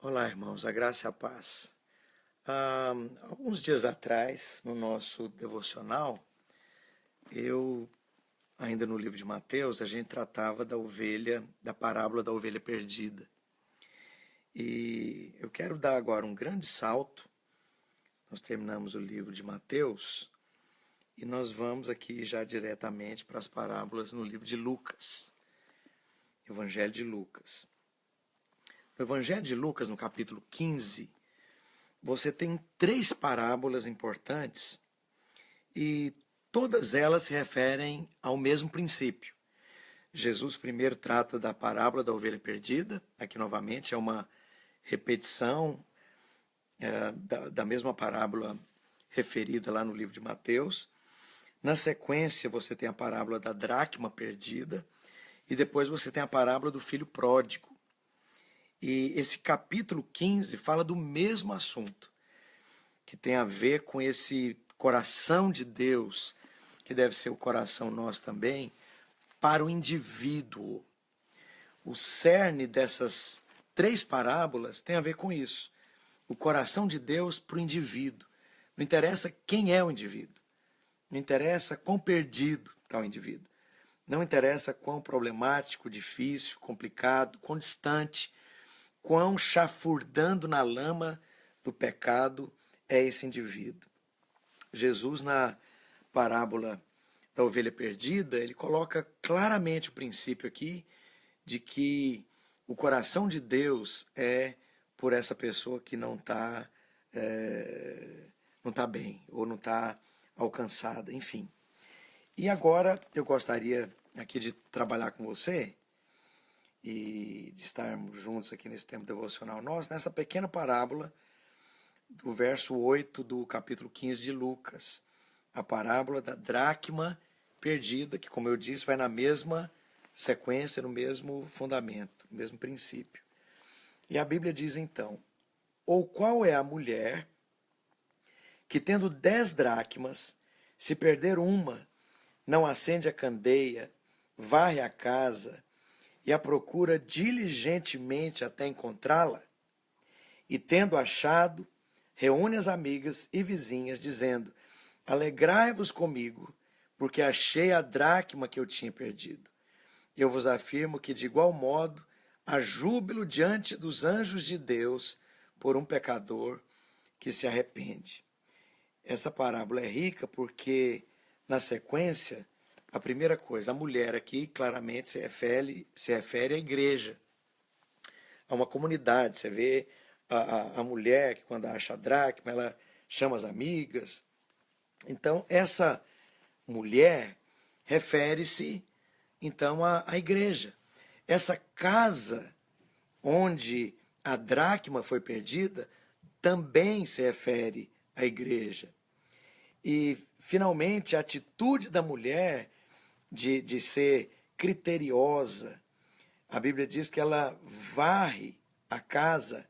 Olá, irmãos, a graça e a paz. Alguns dias atrás, no nosso devocional, eu, ainda no livro de Mateus, a gente tratava da ovelha, da parábola da ovelha perdida. E eu quero dar agora um grande salto. Nós terminamos o livro de Mateus e nós vamos aqui já diretamente para as parábolas no livro de Lucas, Evangelho de Lucas. No Evangelho de Lucas, no capítulo 15, você tem 3 parábolas importantes e todas elas se referem ao mesmo princípio. Jesus primeiro trata da parábola da ovelha perdida, aqui novamente é uma repetição da mesma parábola referida lá no livro de Mateus. Na sequência você tem a parábola da dracma perdida e depois você tem a parábola do filho pródigo. E esse capítulo 15 fala do mesmo assunto, que tem a ver com esse coração de Deus, que deve ser o coração nosso também, para o indivíduo. O cerne dessas 3 parábolas tem a ver com isso. O coração de Deus para o indivíduo. Não interessa quem é o indivíduo. Não interessa quão perdido está o indivíduo. Não interessa quão problemático, difícil, complicado, quão distante, quão chafurdando na lama do pecado é esse indivíduo. Jesus, na parábola da ovelha perdida, ele coloca claramente o princípio aqui de que o coração de Deus é por essa pessoa que não está bem, ou não está alcançada, enfim. E agora eu gostaria aqui de trabalhar com você e de estarmos juntos aqui nesse tempo devocional nosso, nessa pequena parábola do verso 8 do capítulo 15 de Lucas, a parábola da dracma perdida, que, como eu disse, vai na mesma sequência, no mesmo fundamento, no mesmo princípio. E a Bíblia diz então: ou qual é a mulher que, tendo 10 dracmas, se perder uma, não acende a candeia, varre a casa e a procura diligentemente até encontrá-la? E tendo achado, reúne as amigas e vizinhas, dizendo: alegrai-vos comigo, porque achei a dracma que eu tinha perdido. Eu vos afirmo que, de igual modo, há júbilo diante dos anjos de Deus por um pecador que se arrepende. Essa parábola é rica porque, na sequência, a primeira coisa, a mulher aqui claramente se refere à igreja, a uma comunidade. Você vê a mulher que, quando acha a dracma, ela chama as amigas. Então, essa mulher refere-se, então, à igreja. Essa casa onde a dracma foi perdida também se refere à igreja. E, finalmente, a atitude da mulher de ser criteriosa. A Bíblia diz que ela varre a casa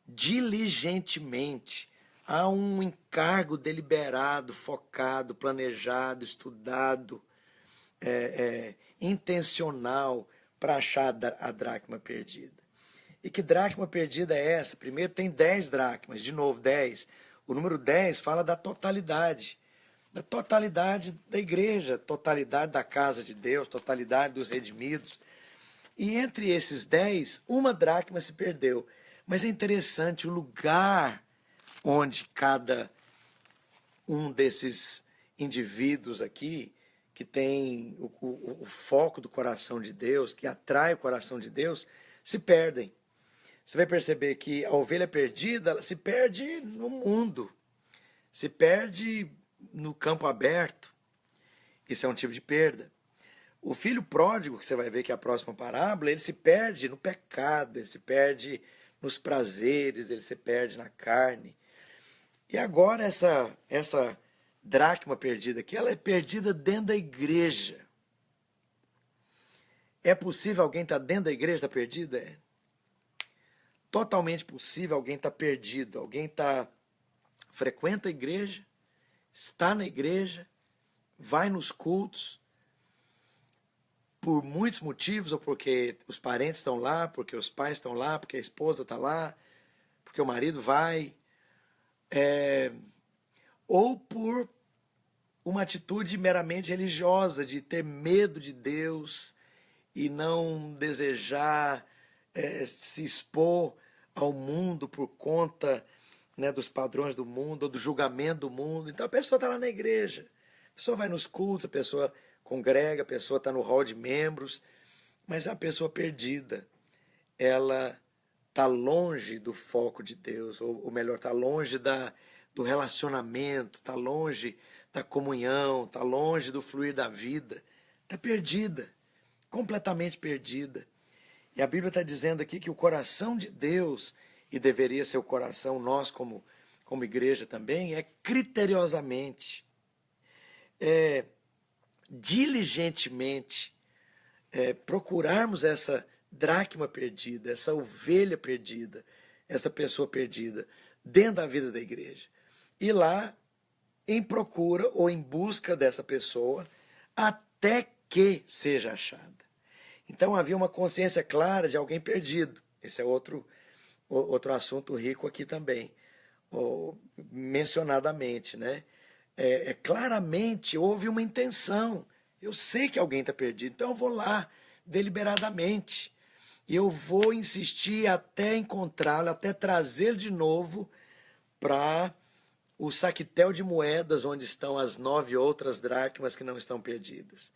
diligentemente. Há um encargo deliberado, focado, planejado, estudado, intencional para achar a dracma perdida. E que dracma perdida é essa? Primeiro tem 10 dracmas, de novo 10. O número 10 fala da totalidade da igreja, totalidade da casa de Deus, totalidade dos redimidos. E entre esses 10, uma dracma se perdeu. Mas é interessante o lugar onde cada um desses indivíduos aqui, que tem o foco do coração de Deus, que atrai o coração de Deus, se perdem. Você vai perceber que a ovelha perdida, ela se perde no mundo, se perde no campo aberto. Isso é um tipo de perda. O filho pródigo, que você vai ver que é a próxima parábola, ele se perde no pecado, ele se perde nos prazeres, ele se perde na carne. E agora essa dracma perdida aqui, ela é perdida dentro da igreja. É possível alguém estar dentro da igreja, estar perdido? É totalmente possível alguém estar perdido. Alguém frequenta a igreja, está na igreja, vai nos cultos, por muitos motivos, ou porque os parentes estão lá, porque os pais estão lá, porque a esposa está lá, porque o marido vai, ou por uma atitude meramente religiosa, de ter medo de Deus e não desejar se expor ao mundo por conta, né, dos padrões do mundo, ou do julgamento do mundo. Então a pessoa está lá na igreja, a pessoa vai nos cultos, a pessoa congrega, a pessoa está no hall de membros, mas é uma pessoa perdida. Ela está longe do foco de Deus, ou melhor, está longe do relacionamento, está longe da comunhão, está longe do fluir da vida, está perdida, completamente perdida. E a Bíblia está dizendo aqui que o coração de Deus, e deveria ser o coração nós como igreja também, é criteriosamente, diligentemente, procurarmos essa dracma perdida, essa ovelha perdida, essa pessoa perdida dentro da vida da igreja. E lá em procura ou em busca dessa pessoa até que seja achada. Então havia uma consciência clara de alguém perdido. Esse é outro assunto rico aqui também, mencionadamente, né? Claramente houve uma intenção. Eu sei que alguém está perdido, então eu vou lá deliberadamente. E eu vou insistir até encontrá-lo, até trazê-lo de novo para o saquetel de moedas onde estão as 9 outras dracmas que não estão perdidas.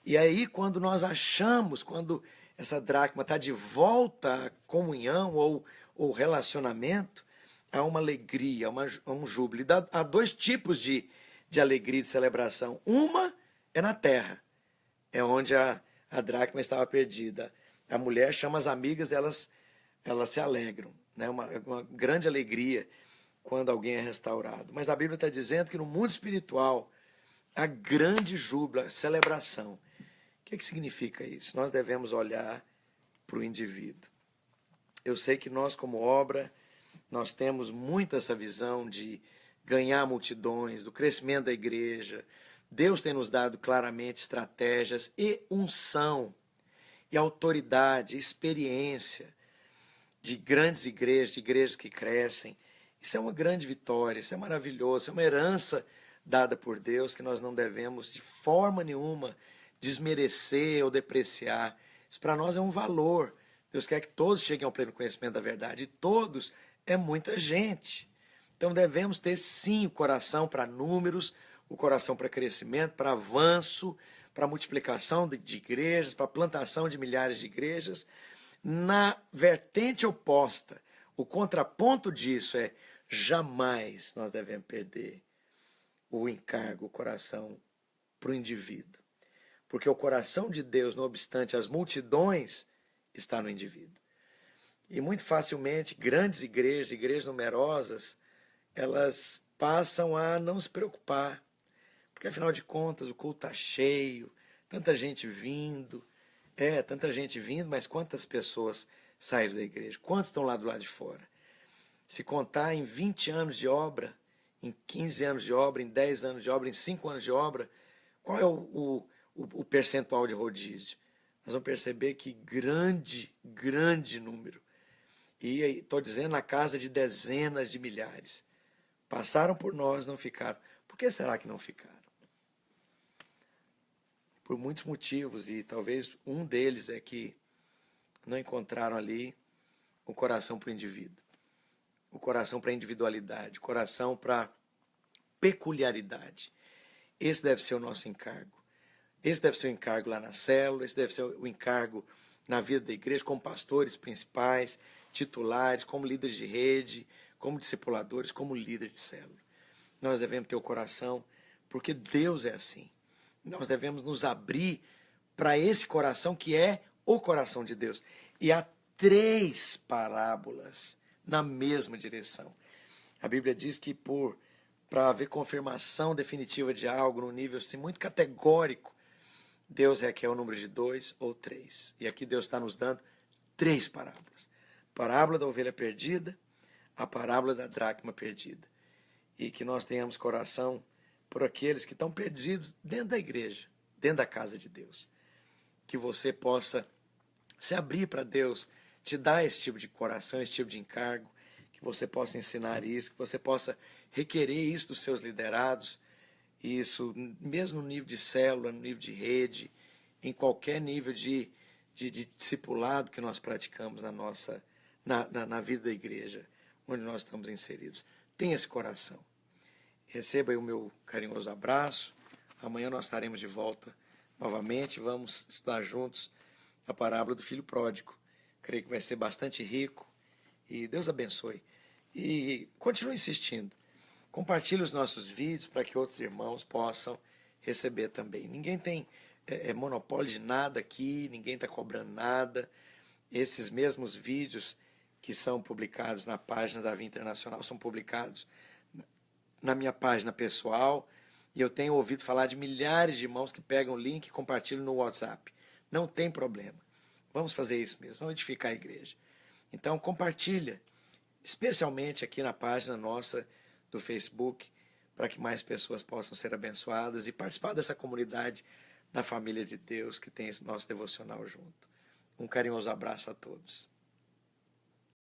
E aí, quando nós achamos, quando essa dracma está de volta à comunhão ou relacionamento, há uma alegria, há um júbilo. E há 2 tipos de alegria e de celebração. Uma é na terra, é onde a dracma estava perdida. A mulher chama as amigas, elas se alegram, né? Uma grande alegria quando alguém é restaurado. Mas a Bíblia está dizendo que no mundo espiritual há grande júbilo, a celebração. O que significa isso? Nós devemos olhar para o indivíduo. Eu sei que nós, como obra, nós temos muito essa visão de ganhar multidões, do crescimento da igreja. Deus tem nos dado claramente estratégias e unção, e autoridade, experiência de grandes igrejas, de igrejas que crescem. Isso é uma grande vitória, isso é maravilhoso, é uma herança dada por Deus que nós não devemos de forma nenhuma desmerecer ou depreciar. Isso para nós é um valor. Deus quer que todos cheguem ao pleno conhecimento da verdade, e todos é muita gente. Então devemos ter sim o coração para números, o coração para crescimento, para avanço, para multiplicação de igrejas, para plantação de milhares de igrejas. Na vertente oposta, o contraponto disso é: jamais nós devemos perder o encargo, o coração para o indivíduo. Porque o coração de Deus, não obstante as multidões, está no indivíduo. E muito facilmente, grandes igrejas numerosas, elas passam a não se preocupar. Porque afinal de contas o culto está cheio, tanta gente vindo, mas quantas pessoas saíram da igreja? Quantos estão lá do lado de fora? Se contar em 20 anos de obra, em 15 anos de obra, em 10 anos de obra, em 5 anos de obra, qual é o percentual de rodízio? Nós vamos perceber que grande número. E estou dizendo na casa de dezenas de milhares. Passaram por nós, não ficaram. Por que será que não ficaram? Por muitos motivos, e talvez um deles é que não encontraram ali o coração para o indivíduo, o coração para a individualidade, o coração para a peculiaridade. Esse deve ser o nosso encargo. Esse deve ser o encargo lá na célula, esse deve ser o encargo na vida da igreja, como pastores principais, titulares, como líderes de rede, como discipuladores, como líder de célula. Nós devemos ter o coração, porque Deus é assim. Nós devemos nos abrir para esse coração que é o coração de Deus. E há 3 parábolas na mesma direção. A Bíblia diz que para haver confirmação definitiva de algo num nível assim, muito categórico, Deus requer o número de 2 ou 3. E aqui Deus está nos dando 3 parábolas. A parábola da ovelha perdida, a parábola da dracma perdida. E que nós tenhamos coração por aqueles que estão perdidos dentro da igreja, dentro da casa de Deus. Que você possa se abrir para Deus, te dar esse tipo de coração, esse tipo de encargo, que você possa ensinar isso, que você possa requerer isso dos seus liderados, isso mesmo no nível de célula, no nível de rede, em qualquer nível de discipulado que nós praticamos na vida da igreja, onde nós estamos inseridos. Tenha esse coração. Receba aí o meu carinhoso abraço. Amanhã nós estaremos de volta novamente. Vamos estudar juntos a parábola do filho pródigo. Creio que vai ser bastante rico. E Deus abençoe. E continue insistindo. Compartilhe os nossos vídeos para que outros irmãos possam receber também. Ninguém tem monopólio de nada aqui, ninguém está cobrando nada. Esses mesmos vídeos que são publicados na página da Via Internacional são publicados na minha página pessoal, e eu tenho ouvido falar de milhares de irmãos que pegam o link e compartilham no WhatsApp. Não tem problema. Vamos fazer isso mesmo, vamos edificar a igreja. Então compartilha, especialmente aqui na página nossa do Facebook, para que mais pessoas possam ser abençoadas e participar dessa comunidade da família de Deus que tem esse nosso devocional junto. Um carinhoso abraço a todos.